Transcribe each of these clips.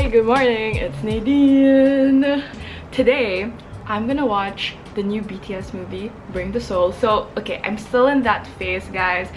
Hey, good morning, it's Nadine. Today, I'm gonna watch the new BTS movie, Bring the Soul. So, okay, I'm still in that phase, guys.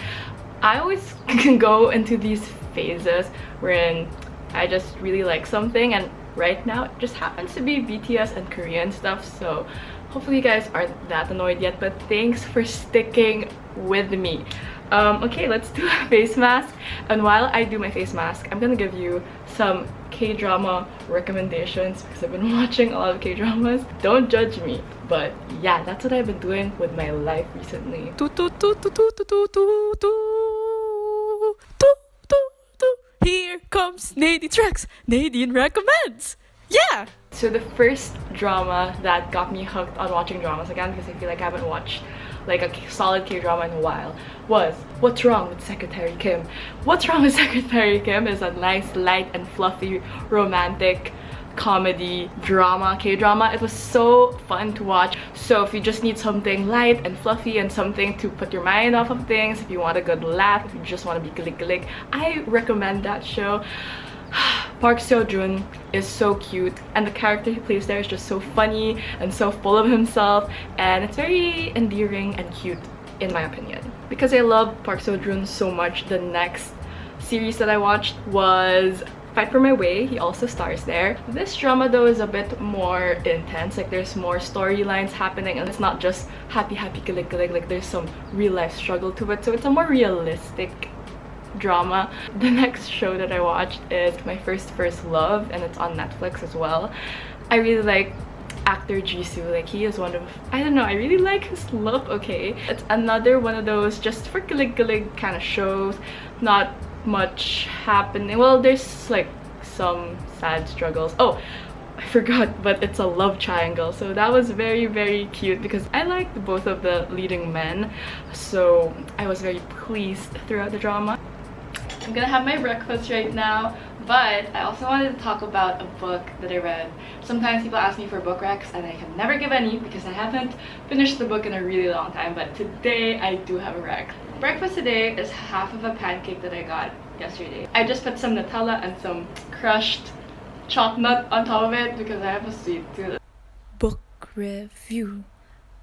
I always can go into these phases wherein I just really like something, and right now it just happens to be BTS and Korean stuff, so hopefully you guys aren't that annoyed yet, but thanks for sticking with me. Okay, let's do a face mask, and while I do my face mask, I'm gonna give you some K-drama recommendations because I've been watching a lot of K-dramas. Don't judge me, but yeah, that's what I've been doing with my life recently. Here comes Nadine Tracks. Nadine recommends. Yeah! So the first drama that got me hooked on watching dramas again, because I feel like I haven't watched like a solid K-drama in a while, was What's Wrong with Secretary Kim. What's Wrong with Secretary Kim is a nice, light and fluffy romantic comedy drama, K-drama. It was so fun to watch. So if you just need something light and fluffy and something to put your mind off of things, if you want a good laugh, if you just want to be gilig, I recommend that show. Park Seo-joon is so cute, and the character he plays there is just so funny and so full of himself, and it's very endearing and cute in my opinion. Because I love Park Seo-joon so much, the next series that I watched was Fight for My Way. He also stars there. This drama though is a bit more intense, like there's more storylines happening, and it's not just happy gilig, like there's some real life struggle to it, so it's a more realistic drama. The next show that I watched is My First Love, and it's on Netflix as well. I really like actor Jisoo, like he is one of, I don't know, I really like his look. Okay, it's another one of those just for gilig kind of shows, not much happening. Well, there's like some sad struggles. Oh, I forgot, but it's a love triangle, so that was very cute because I liked both of the leading men, so I was very pleased throughout the drama. I'm gonna have my breakfast right now, but I also wanted to talk about a book that I read. Sometimes people ask me for book recs and I can never give any because I haven't finished the book in a really long time, but today I do have a rec. Breakfast today is half of a pancake that I got yesterday. I just put some Nutella and some crushed chopped nut on top of it because I have a sweet tooth. Book review.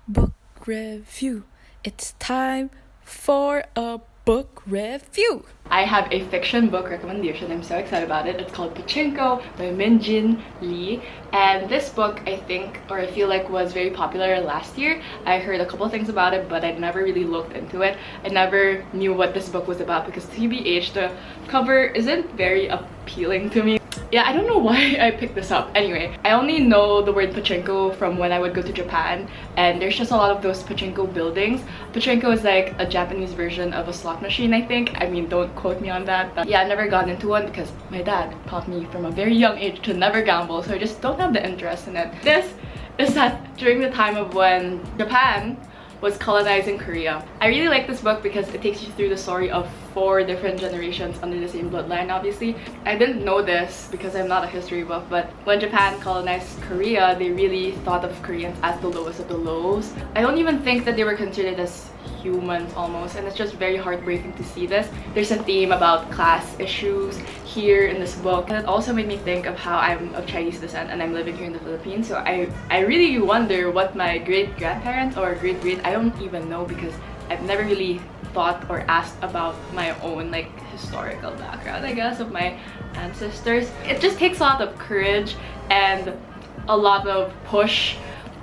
Book review. It's time for a book review. I have a fiction book recommendation. I'm so excited about it. It's called Pachinko by Minjin Lee, and this book I think, or I feel like, was very popular last year. I heard a couple things about it, but I never really looked into it. I never knew what this book was about because TBH, the cover isn't very appealing to me. Yeah, I don't know why I picked this up. Anyway, I only know the word pachinko from when I would go to Japan, and there's just a lot of those pachinko buildings. Pachinko is like a Japanese version of a slot machine, I think. I mean, don't quote me on that. But yeah, I never got into one because my dad taught me from a very young age to never gamble, so I just don't have the interest in it. This is set during the time of when Japan was colonizing Korea. I really like this book because it takes you through the story of 4 different generations under the same bloodline, obviously. I didn't know this because I'm not a history buff, but when Japan colonized Korea, they really thought of Koreans as the lowest of the lows. I don't even think that they were considered as humans almost, and it's just very heartbreaking to see this. There's a theme about class issues here in this book, and it also made me think of how I'm of Chinese descent and I'm living here in the Philippines, so I really wonder what my great-grandparents or great-great, I don't even know because I've never really thought or asked about my own like historical background, I guess, of my ancestors. It just takes a lot of courage and a lot of push,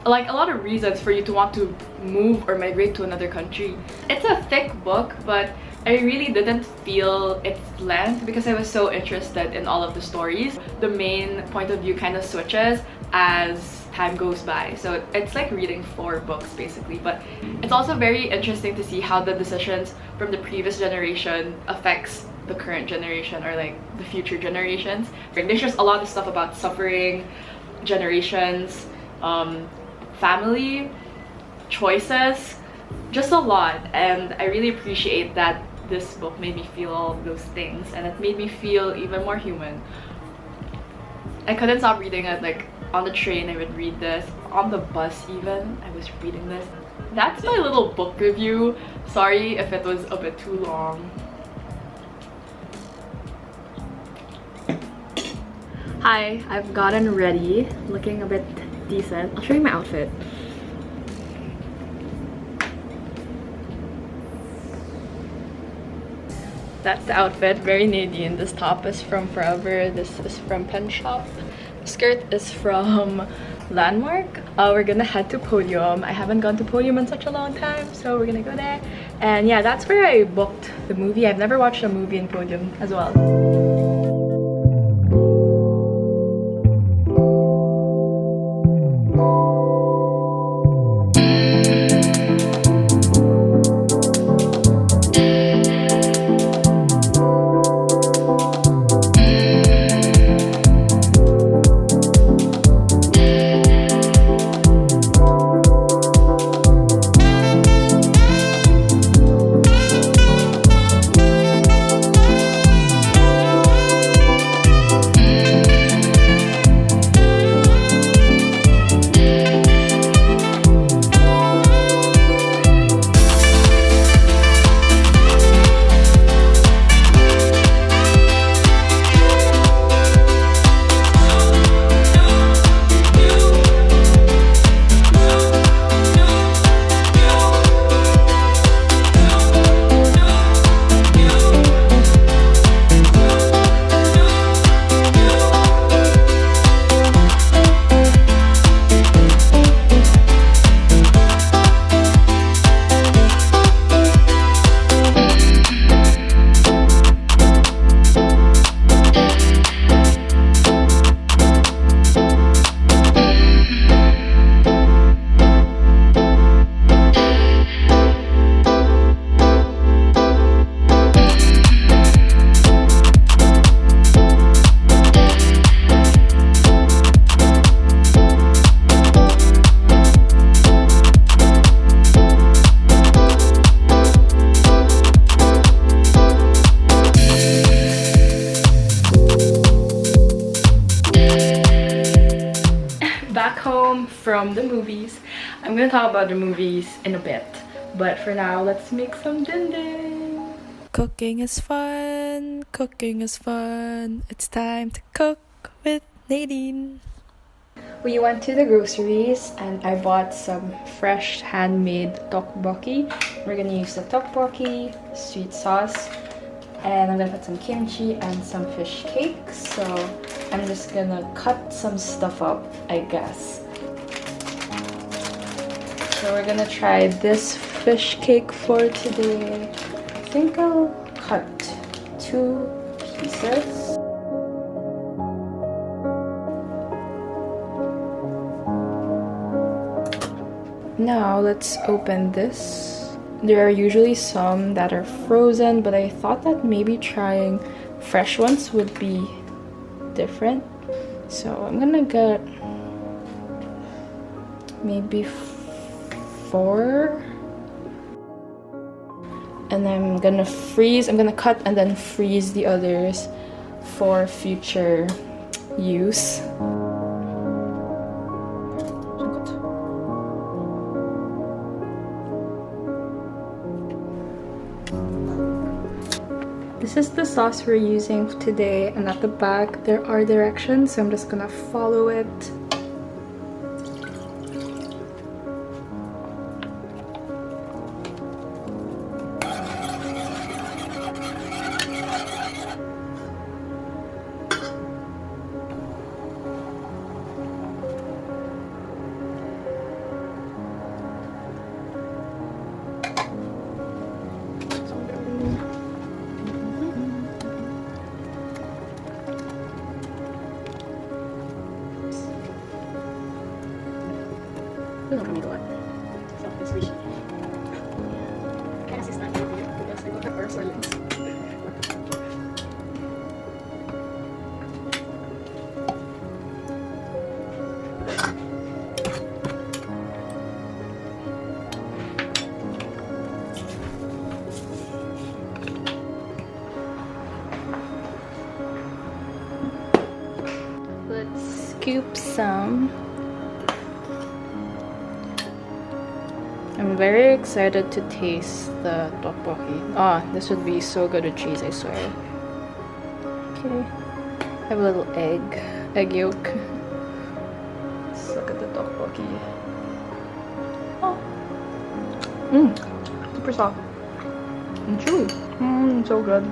like a lot of reasons for you to want to move or migrate to another country. It's a thick book, but I really didn't feel its length because I was so interested in all of the stories. The main point of view kind of switches as time goes by, so it's like reading 4 books basically. But it's also very interesting to see how the decisions from the previous generation affects the current generation or like the future generations. There's just a lot of stuff about suffering, generations, family, choices, just a lot, and I really appreciate that this book made me feel all of those things, and it made me feel even more human. I couldn't stop reading it. Like on the train I would read this, on the bus even I was reading this. That's my little book review. Sorry if it was a bit too long. Hi, I've gotten ready, looking a bit decent. I'll show you my outfit. That's the outfit, very Nadine. This top is from Forever, this is from Pen Shop. The skirt is from Landmark. We're gonna head to Podium. I haven't gone to Podium in such a long time, so we're gonna go there. And yeah, that's where I booked the movie. I've never watched a movie in Podium as well. Back home from the movies. I'm gonna talk about the movies in a bit, but for now, let's make some dinding. Cooking is fun, cooking is fun. It's time to cook with Nadine. We went to the groceries and I bought some fresh handmade tteokbokki. We're gonna use the tteokbokki, sweet sauce, and I'm gonna put some kimchi and some fish cakes. So I'm just gonna cut some stuff up, I guess. So we're gonna try this fish cake for today. I think I'll cut 2 pieces. Now let's open this. There are usually some that are frozen, but I thought that maybe trying fresh ones would be different. So I'm gonna get maybe 4. And I'm gonna freeze, I'm gonna cut and then freeze the others for future use. This is the sauce we're using today, and at the back there are directions, so I'm just gonna follow it. Let's scoop some. I'm very excited to taste the tteokbokki. This would be so good with cheese, I swear. Okay, I have a little egg. egg yolk. Let's look at the tteokbokki. Oh. Super soft and chewy. So good.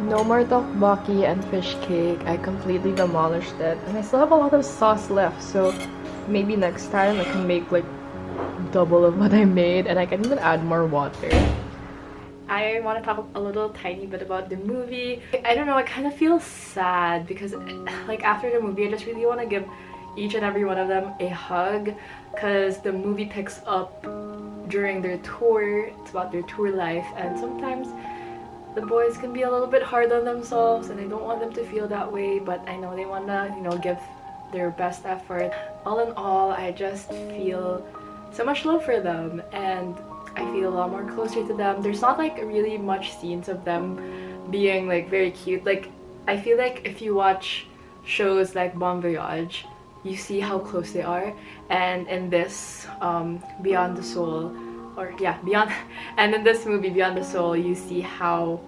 No more tteokbokki and fish cake. I completely demolished it, and I still have a lot of sauce left, so maybe next time I can make like double of what I made, and I can even add more water. I want to talk a little tiny bit about the movie. I don't know, I kind of feel sad because like after the movie I just really want to give each and every one of them a hug, because the movie picks up during their tour. It's about their tour life, and sometimes the boys can be a little bit hard on themselves, and I don't want them to feel that way, but I know they want to, you know, give their best effort. All in all, I just feel so much love for them, and I feel a lot more closer to them. There's not like really much scenes of them being like very cute. Like I feel like if you watch shows like Bon Voyage, you see how close they are, and in this Beyond the Soul, or yeah, Beyond, and in this movie Beyond the Soul, you see how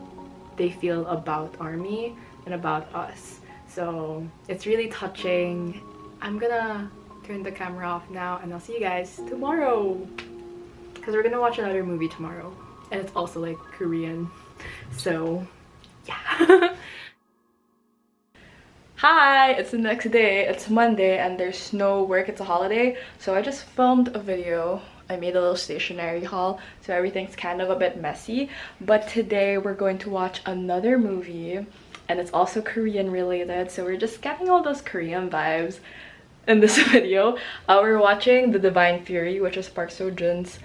they feel about ARMY and about us. So it's really touching. I'm gonna turn the camera off now, and I'll see you guys tomorrow, because we're gonna watch another movie tomorrow, and it's also like Korean, so yeah. Hi, it's the next day. It's Monday and there's no work. It's a holiday, so I just filmed a video. I made a little stationery haul, so everything's kind of a bit messy, but today we're going to watch another movie, and it's also Korean related, so we're just getting all those Korean vibes in this video. We're watching The Divine Fury, which is Park Seo-joon's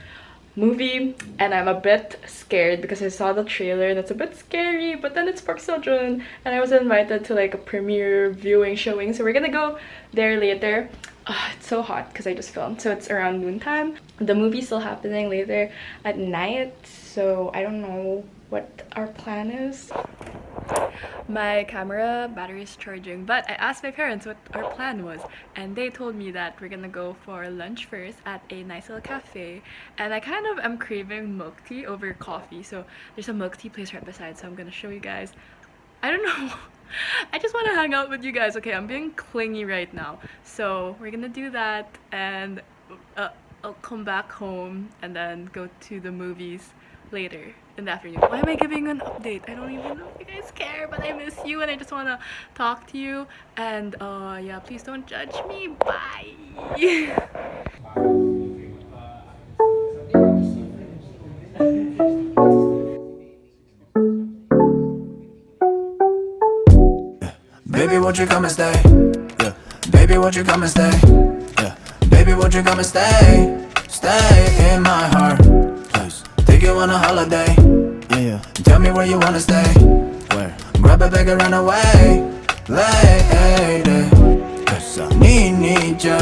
movie, and I'm a bit scared because I saw the trailer and it's a bit scary, but then it's Park Seo-joon and I was invited to like a premiere viewing showing, so we're gonna go there later. It's so hot because I just filmed, so it's around noontime. The movie's still happening later at night, so I don't know what our plan is. My camera battery is charging, but I asked my parents what our plan was, and they told me that we're gonna go for lunch first at a nice little cafe, and I kind of am craving milk tea over coffee, so there's a milk tea place right beside, so I'm gonna show you guys. I don't know. I just want to hang out with you guys. Okay, I'm being clingy right now, so we're gonna do that, and I'll come back home and then go to the movies later in the afternoon. Why am I giving an update? I don't even know if you guys care, but I miss you and I just want to talk to you, and yeah, please don't judge me. Bye. Baby, won't you come and stay? Yeah. Baby, won't you come and stay? Yeah. Baby, won't you come and stay? Stay in my heart. Please. Take you on a holiday. Yeah. Tell me where you wanna stay. Where? Grab a bag and run away. Lady. Cause I need ya.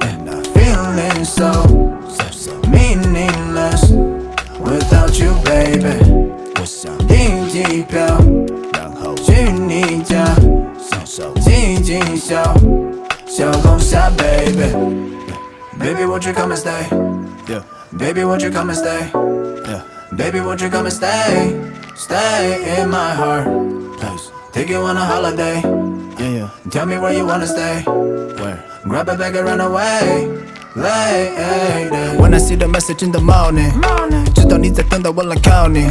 And I'm feeling so meaningless without you, baby. 我想订机票，然后去你家，享受静静小龙虾 baby. Baby, won't you come and stay? Yeah. Baby, won't you come and stay? Yeah. Baby, won't you come and stay? Stay in my heart. Please. Take you on a holiday. Yeah. Tell me where you wanna stay. Where? Grab a bag and run away. Lady. When I see the message in the morning, 知道你在等待我来靠你，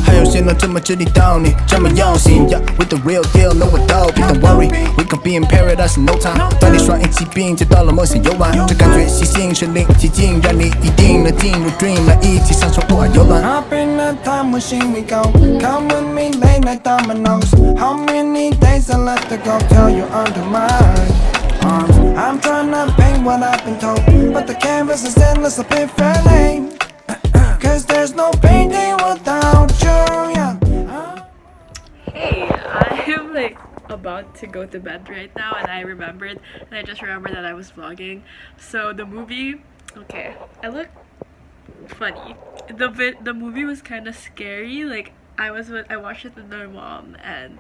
还有谁能这么知你道你，这么用心 Yeah, with the real deal, no 我都别 Don't worry, we can be in paradise in no time. 带你双翼骑兵，接到了梦想游玩，这感觉细心身临其境，让你一定能进入 dream， 来一起享受不二游轮。Hop in the time machine we go, come with me late night dominoes. How many days I let the go till you're under my arms? I'm tryna paint what I've been told, but the canvas is endless, a bit fairly. Cause there's no painting without you, yeah. Hey, I am like about to go to bed right now, and I just remembered that I was vlogging. So the movie, okay, I look funny. The movie was kind of scary. Like I watched it with my mom, and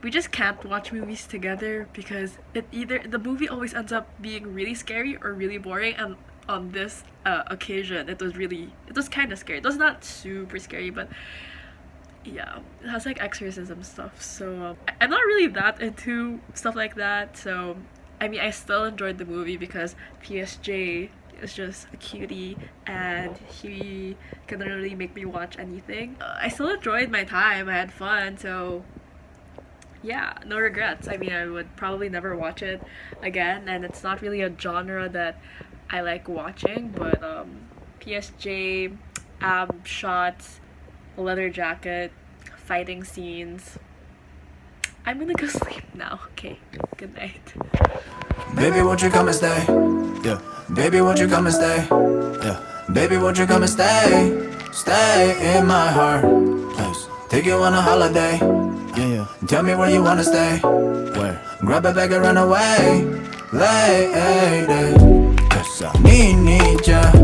we just can't watch movies together because the movie always ends up being really scary or really boring, and on this occasion it was kind of scary. It was not super scary, but yeah, it has like exorcism stuff. So I'm not really that into stuff like that. So I mean, I still enjoyed the movie because PSJ is just a cutie and he can literally make me watch anything. I still enjoyed my time. I had fun. So yeah, no regrets. I mean, I would probably never watch it again, and it's not really a genre that I like watching. But PSJ, ab shots, leather jacket, fighting scenes. I'm gonna go sleep now. Okay, good night. Baby, won't you come and stay? Yeah. Baby, won't you come and stay? Yeah. Baby, won't you come and stay? Stay in my heart. Nice. Take you on a holiday. Yeah, yeah. Tell me where you wanna stay. Where? Grab a bag and run away. Lady. Cause I need ya.